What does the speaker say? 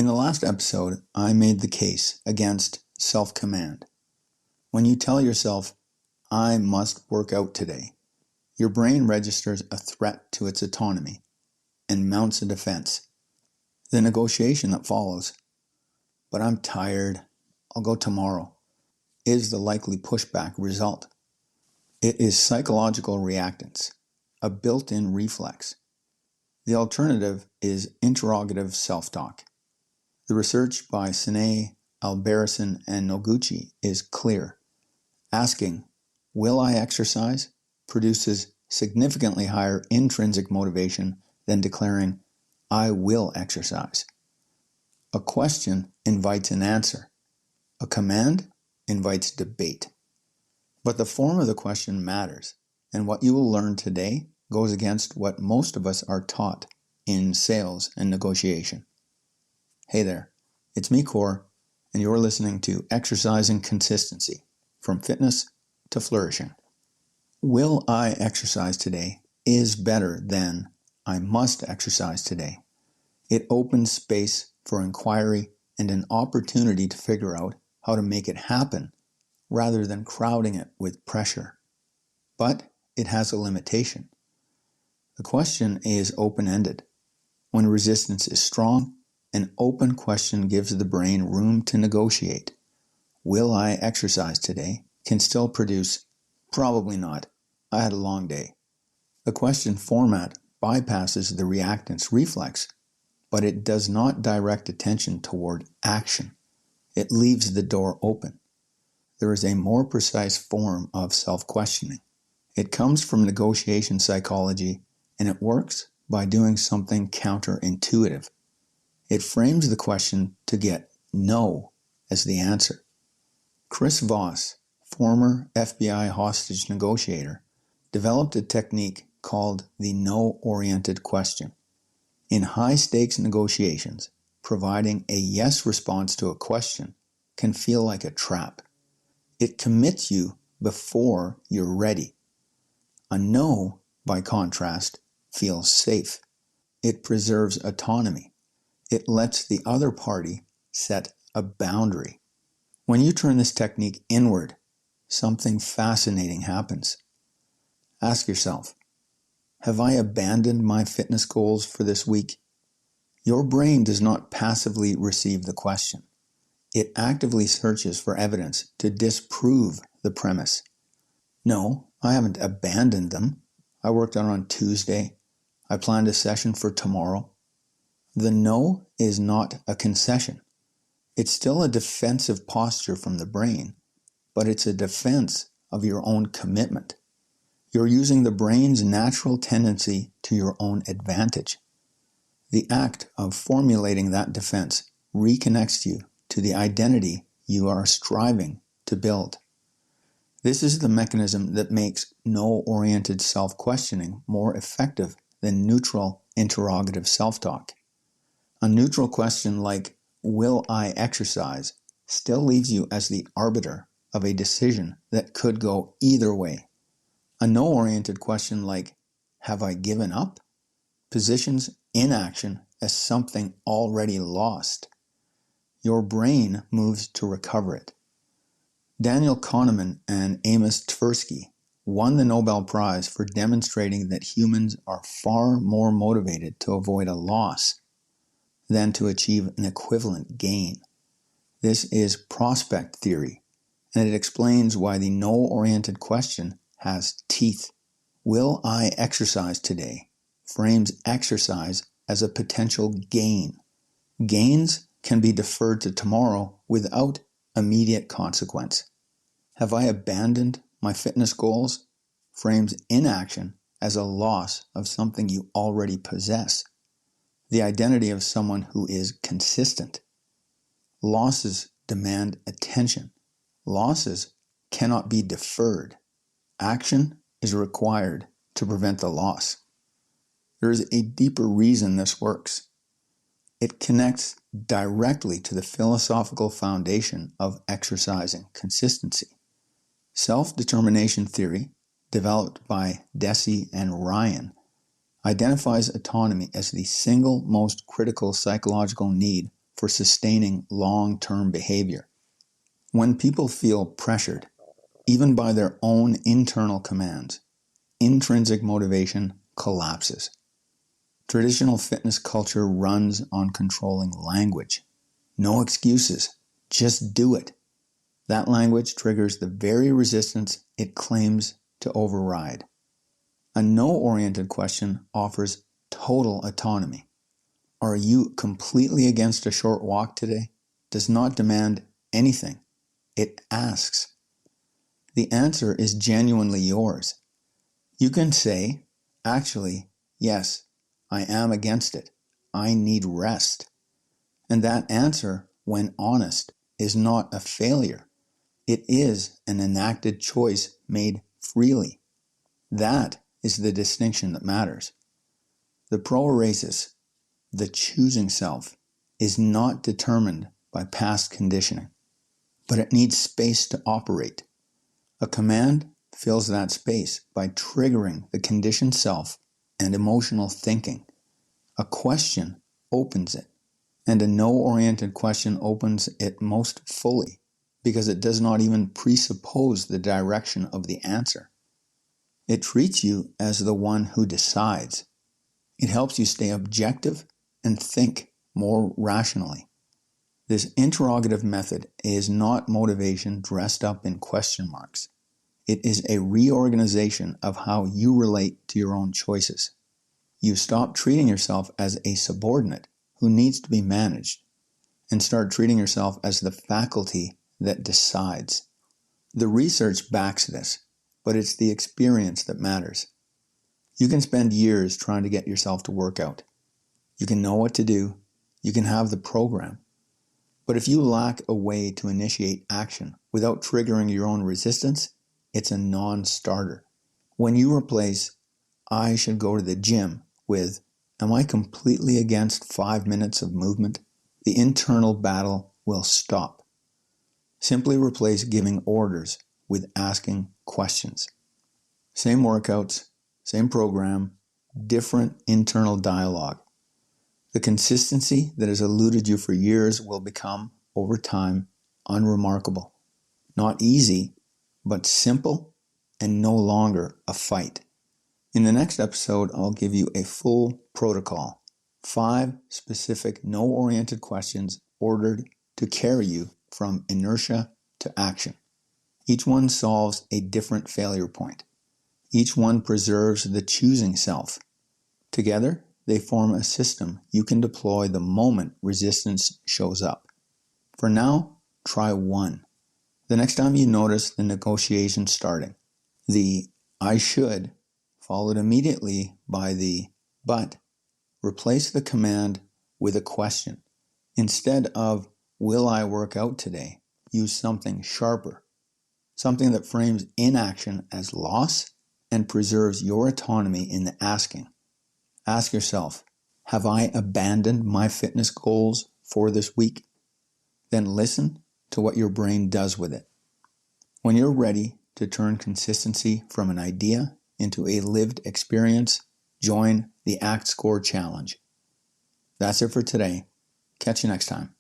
In the last episode, I made the case against self-command. When you tell yourself, I must work out today, your brain registers a threat to its autonomy and mounts a defense. The negotiation that follows, but I'm tired, I'll go tomorrow, is the likely pushback result. It is psychological reactance, a built-in reflex. The alternative is interrogative self-talk. The research by Senay, Albarracín, and Noguchi is clear. Asking, will I exercise, produces significantly higher intrinsic motivation than declaring, I will exercise. A question invites an answer. A command invites debate. But the form of the question matters, and what you will learn today goes against what most of us are taught in sales and negotiation. Hey there, it's me, Core, and you're listening to Exercising Consistency, from fitness to flourishing. Will I exercise today is better than I must exercise today. It opens space for inquiry and an opportunity to figure out how to make it happen rather than crowding it with pressure. But it has a limitation. The question is open-ended. When resistance is strong, an open question gives the brain room to negotiate. Will I exercise today can still produce, probably not, I had a long day. The question format bypasses the reactance reflex, but it does not direct attention toward action. It leaves the door open. There is a more precise form of self-questioning. It comes from negotiation psychology, and it works by doing something counterintuitive. It frames the question to get no as the answer. Chris Voss, former FBI hostage negotiator, developed a technique called the no-oriented question. In high-stakes negotiations, providing a yes response to a question can feel like a trap. It commits you before you're ready. A no, by contrast, feels safe. It preserves autonomy. It lets the other party set a boundary. When you turn this technique inward, something fascinating happens. Ask yourself, have I abandoned my fitness goals for this week? Your brain does not passively receive the question. It actively searches for evidence to disprove the premise. No, I haven't abandoned them. I worked out on Tuesday. I planned a session for tomorrow. The no is not a concession. It's still a defensive posture from the brain, but it's a defense of your own commitment. You're using the brain's natural tendency to your own advantage. The act of formulating that defense reconnects you to the identity you are striving to build. This is the mechanism that makes no-oriented self-questioning more effective than neutral interrogative self-talk. A neutral question like, will I exercise, still leaves you as the arbiter of a decision that could go either way. A no-oriented question like, have I given up, positions inaction as something already lost. Your brain moves to recover it. Daniel Kahneman and Amos Tversky won the Nobel Prize for demonstrating that humans are far more motivated to avoid a loss than to achieve an equivalent gain. This is prospect theory, and it explains why the no-oriented question has teeth. Will I exercise today frames exercise as a potential gain. Gains can be deferred to tomorrow without immediate consequence. Have I abandoned my fitness goals frames inaction as a loss of something you already possess. The identity of someone who is consistent. Losses demand attention. Losses cannot be deferred. Action is required to prevent the loss. There is a deeper reason this works. It connects directly to the philosophical foundation of exercising consistency. Self-determination theory, developed by Deci and Ryan, identifies autonomy as the single most critical psychological need for sustaining long-term behavior. When people feel pressured, even by their own internal commands, intrinsic motivation collapses. Traditional fitness culture runs on controlling language. No excuses, just do it. That language triggers the very resistance it claims to override. A no-oriented question offers total autonomy. Are you completely against a short walk today? Does not demand anything. It asks. The answer is genuinely yours. You can say, actually, yes, I am against it. I need rest. And that answer, when honest, is not a failure. It is an enacted choice made freely. That is the distinction that matters. The proeresis, the choosing self, is not determined by past conditioning, but it needs space to operate. A command fills that space by triggering the conditioned self and emotional thinking. A question opens it, and a no-oriented question opens it most fully because it does not even presuppose the direction of the answer. It treats you as the one who decides. It helps you stay objective and think more rationally. This interrogative method is not motivation dressed up in question marks. It is a reorganization of how you relate to your own choices. You stop treating yourself as a subordinate who needs to be managed and start treating yourself as the faculty that decides. The research backs this, but it's the experience that matters. You can spend years trying to get yourself to work out. You can know what to do. You can have the program. But if you lack a way to initiate action without triggering your own resistance, it's a non-starter. When you replace, I should go to the gym with, am I completely against 5 minutes of movement? The internal battle will stop. Simply replace giving orders with asking questions. Same workouts, same program, different internal dialogue. The consistency that has eluded you for years will become, over time, unremarkable. Not easy, but simple and no longer a fight. In the next episode, I'll give you a full protocol. 5 specific no-oriented questions ordered to carry you from inertia to action. Each one solves a different failure point. Each one preserves the choosing self. Together, they form a system you can deploy the moment resistance shows up. For now, try 1. The next time you notice the negotiation starting, the I should, followed immediately by the but, replace the command with a question. Instead of, will I work out today? Use something sharper, something that frames inaction as loss and preserves your autonomy in the asking. Ask yourself, have I abandoned my fitness goals for this week? Then listen to what your brain does with it. When you're ready to turn consistency from an idea into a lived experience, join the Act Score Challenge. That's it for today. Catch you next time.